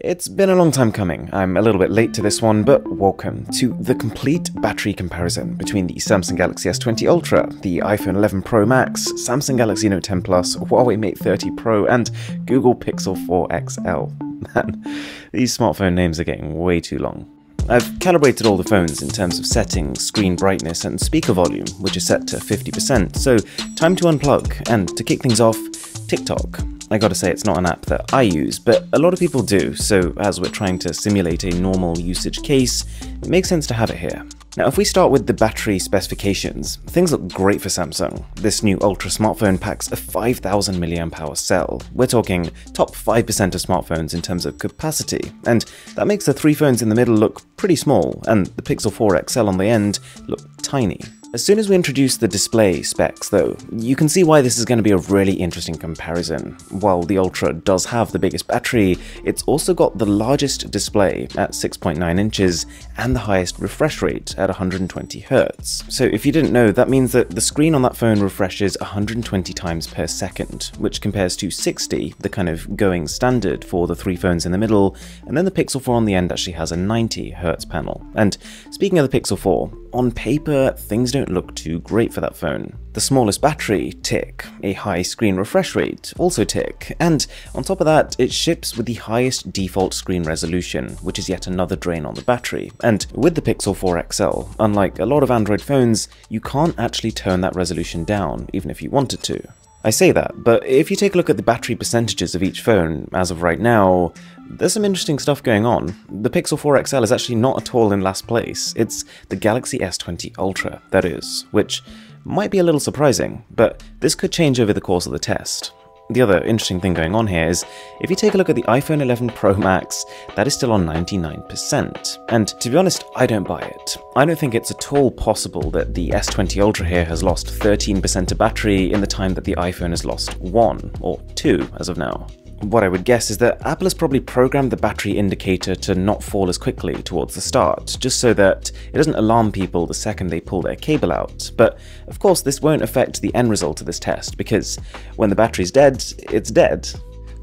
It's been a long time coming. I'm a little bit late to this one, but welcome to the complete battery comparison between the Samsung Galaxy S20 Ultra, the iPhone 11 Pro Max, Samsung Galaxy Note 10 Plus, Huawei Mate 30 Pro, and Google Pixel 4 XL. Man, these smartphone names are getting way too long. I've calibrated all the phones in terms of settings, screen brightness, and speaker volume, which is set to 50%, so time to unplug, and to kick things off, TikTok. I gotta say, it's not an app that I use, but a lot of people do, so as we're trying to simulate a normal usage case, it makes sense to have it here. Now, if we start with the battery specifications, things look great for Samsung. This new Ultra smartphone packs a 5000 mAh cell. We're talking top 5% of smartphones in terms of capacity, and that makes the three phones in the middle look pretty small, and the Pixel 4 XL on the end look tiny. As soon as we introduce the display specs though, you can see why this is going to be a really interesting comparison. While the Ultra does have the biggest battery, it's also got the largest display at 6.9 inches and the highest refresh rate at 120Hz. So if you didn't know, that means that the screen on that phone refreshes 120 times per second, which compares to 60, the kind of going standard for the three phones in the middle, and then the Pixel 4 on the end actually has a 90Hz panel. And speaking of the Pixel 4, on paper, things don't look too great for that phone. The smallest battery, tick. A high screen refresh rate, also tick. And on top of that, it ships with the highest default screen resolution, which is yet another drain on the battery. And with the Pixel 4 XL, unlike a lot of Android phones, you can't actually turn that resolution down, even if you wanted to. I say that, but if you take a look at the battery percentages of each phone, as of right now, there's some interesting stuff going on. The Pixel 4 XL is actually not at all in last place. It's the Galaxy S20 Ultra, that is, which might be a little surprising, but this could change over the course of the test. The other interesting thing going on here is, if you take a look at the iPhone 11 Pro Max, that is still on 99%. And to be honest, I don't buy it. I don't think it's at all possible that the S20 Ultra here has lost 13% of battery in the time that the iPhone has lost 1 or 2 as of now. What I would guess is that Apple has probably programmed the battery indicator to not fall as quickly towards the start, just so that it doesn't alarm people the second they pull their cable out. But of course, this won't affect the end result of this test, because when the battery's dead, it's dead.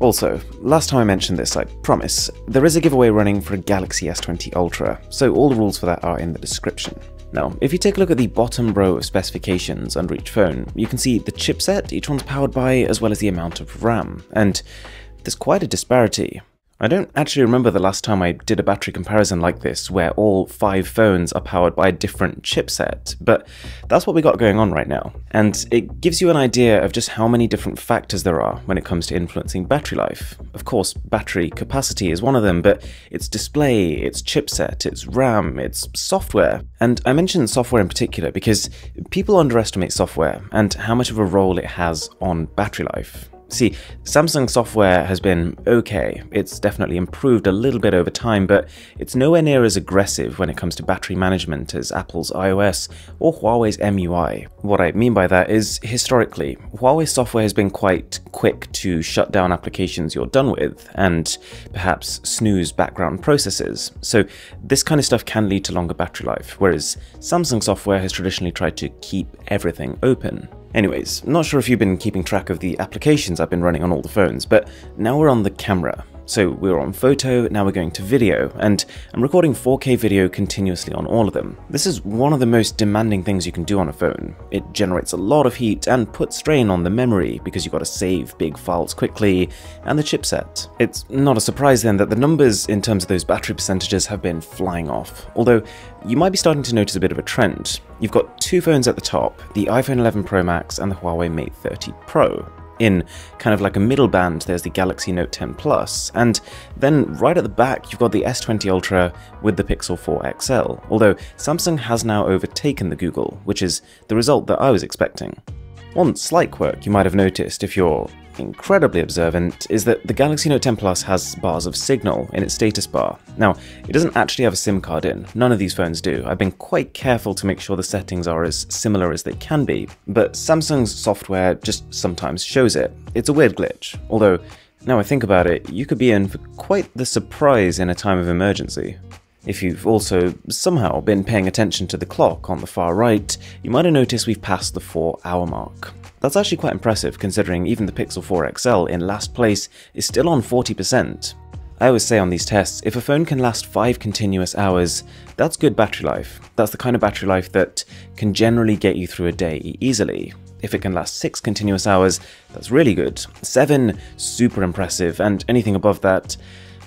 Also, last time I mentioned this, I promise, there is a giveaway running for a Galaxy S20 Ultra, so all the rules for that are in the description. Now, if you take a look at the bottom row of specifications under each phone, you can see the chipset each one's powered by, as well as the amount of RAM, and there's quite a disparity. I don't actually remember the last time I did a battery comparison like this, where all 5 phones are powered by a different chipset, but that's what we got going on right now. And it gives you an idea of just how many different factors there are when it comes to influencing battery life. Of course, battery capacity is one of them, but it's display, it's chipset, it's RAM, it's software. And I mention software in particular because people underestimate software and how much of a role it has on battery life. See, Samsung software has been okay. It's definitely improved a little bit over time, but it's nowhere near as aggressive when it comes to battery management as Apple's iOS or Huawei's MUI. What I mean by that is, historically, Huawei software has been quite quick to shut down applications you're done with, and perhaps snooze background processes. So this kind of stuff can lead to longer battery life, whereas Samsung software has traditionally tried to keep everything open. Anyways, not sure if you've been keeping track of the applications I've been running on all the phones, but now we're on the camera. So we were on photo, now we're going to video, and I'm recording 4K video continuously on all of them. This is one of the most demanding things you can do on a phone. It generates a lot of heat and puts strain on the memory because you've got to save big files quickly, and the chipset. It's not a surprise then that the numbers in terms of those battery percentages have been flying off, although you might be starting to notice a bit of a trend. You've got 2 phones at the top, the iPhone 11 Pro Max and the Huawei Mate 30 Pro. In kind of like a middle band, there's the Galaxy Note 10 Plus, and then right at the back you've got the S20 Ultra with the Pixel 4 XL, although Samsung has now overtaken the Google, which is the result that I was expecting. One slight quirk you might have noticed if you're incredibly observant is that the Galaxy Note 10 Plus has bars of signal in its status bar. Now, it doesn't actually have a SIM card in, none of these phones do. I've been quite careful to make sure the settings are as similar as they can be, but Samsung's software just sometimes shows it. It's a weird glitch, although, now I think about it, you could be in for quite the surprise in a time of emergency. If you've also somehow been paying attention to the clock on the far right, you might have noticed we've passed the 4-hour mark. That's actually quite impressive considering even the Pixel 4 XL in last place is still on 40%. I always say on these tests, if a phone can last 5 continuous hours, that's good battery life. That's the kind of battery life that can generally get you through a day easily. If it can last 6 continuous hours, that's really good. 7, super impressive, and anything above that,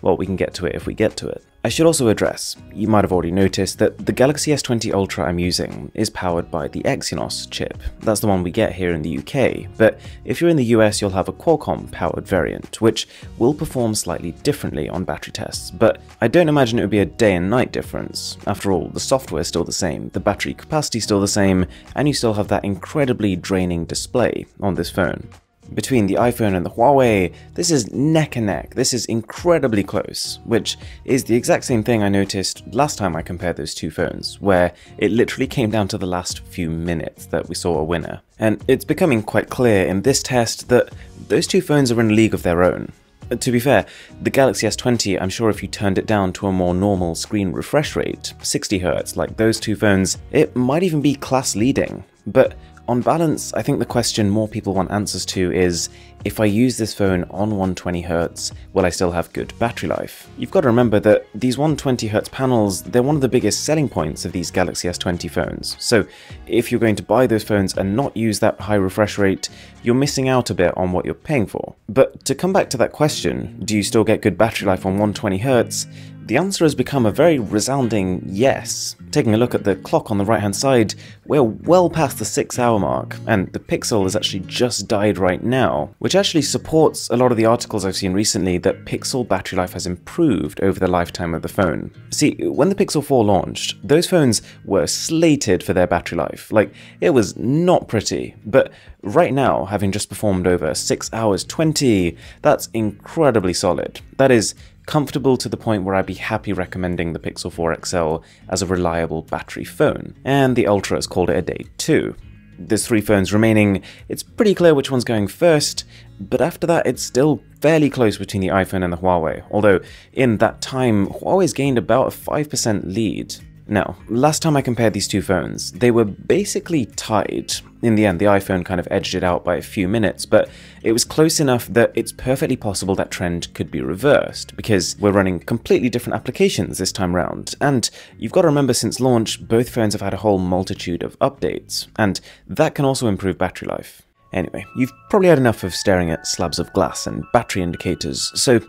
well, we can get to it if we get to it. I should also address, you might have already noticed, that the Galaxy S20 Ultra I'm using is powered by the Exynos chip. That's the one we get here in the UK, but if you're in the US you'll have a Qualcomm powered variant, which will perform slightly differently on battery tests, but I don't imagine it would be a day and night difference. After all, the software is still the same, the battery capacity is still the same, and you still have that incredibly draining display on this phone. Between the iPhone and the Huawei, this is neck and neck, this is incredibly close, which is the exact same thing I noticed last time I compared those two phones, where it literally came down to the last few minutes that we saw a winner. And it's becoming quite clear in this test that those two phones are in a league of their own. To be fair, the Galaxy S20, I'm sure if you turned it down to a more normal screen refresh rate, 60Hz, like those two phones, it might even be class leading. But on balance, I think the question more people want answers to is, if I use this phone on 120Hz, will I still have good battery life? You've got to remember that these 120Hz panels, they're one of the biggest selling points of these Galaxy S20 phones. So if you're going to buy those phones and not use that high refresh rate, you're missing out a bit on what you're paying for. But to come back to that question, do you still get good battery life on 120Hz? The answer has become a very resounding yes. Taking a look at the clock on the right hand side, we're well past the 6-hour mark, and the Pixel has actually just died right now, which actually supports a lot of the articles I've seen recently that Pixel battery life has improved over the lifetime of the phone. See, when the Pixel 4 launched, those phones were slated for their battery life. Like, it was not pretty, but right now, having just performed over 6 hours 20, that's incredibly solid. That is comfortable to the point where I'd be happy recommending the Pixel 4 XL as a reliable battery phone. And the Ultra has called it a day too. There's 3 phones remaining, it's pretty clear which one's going first, but after that it's still fairly close between the iPhone and the Huawei, although in that time Huawei's gained about a 5% lead. Now, last time I compared these two phones, they were basically tied. In the end, the iPhone kind of edged it out by a few minutes, but it was close enough that it's perfectly possible that trend could be reversed, because we're running completely different applications this time round, and you've got to remember since launch, both phones have had a whole multitude of updates, and that can also improve battery life. Anyway, you've probably had enough of staring at slabs of glass and battery indicators, so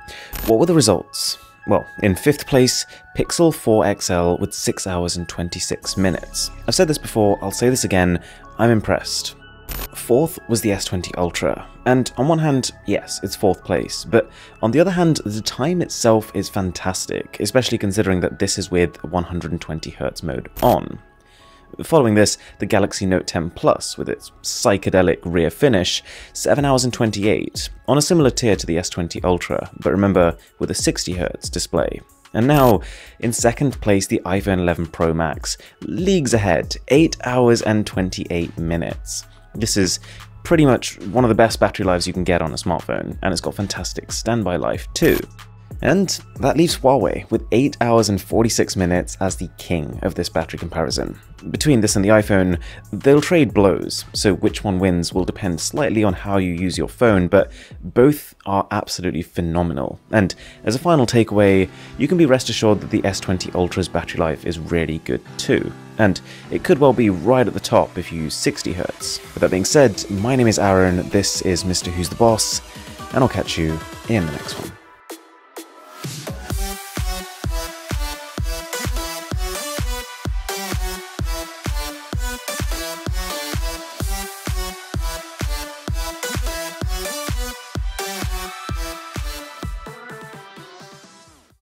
what were the results? Well, in 5th place, Pixel 4 XL with 6 hours and 26 minutes. I've said this before, I'll say this again, I'm impressed. 4th was the S20 Ultra, and on one hand, yes, it's 4th place, but on the other hand, the time itself is fantastic, especially considering that this is with 120Hz mode on. Following this, the Galaxy Note 10 Plus, with its psychedelic rear finish, 7 hours and 28, on a similar tier to the S20 Ultra, but remember, with a 60Hz display. And now, in 2nd place, the iPhone 11 Pro Max, leagues ahead, 8 hours and 28 minutes. This is pretty much one of the best battery lives you can get on a smartphone, and it's got fantastic standby life too. And that leaves Huawei with 8 hours and 46 minutes as the king of this battery comparison. Between this and the iPhone, they'll trade blows, so which one wins will depend slightly on how you use your phone, but both are absolutely phenomenal. And as a final takeaway, you can be rest assured that the S20 Ultra's battery life is really good too. And it could well be right at the top if you use 60Hz. With that being said, my name is Aaron, this is Mr. Who's the Boss, and I'll catch you in the next one.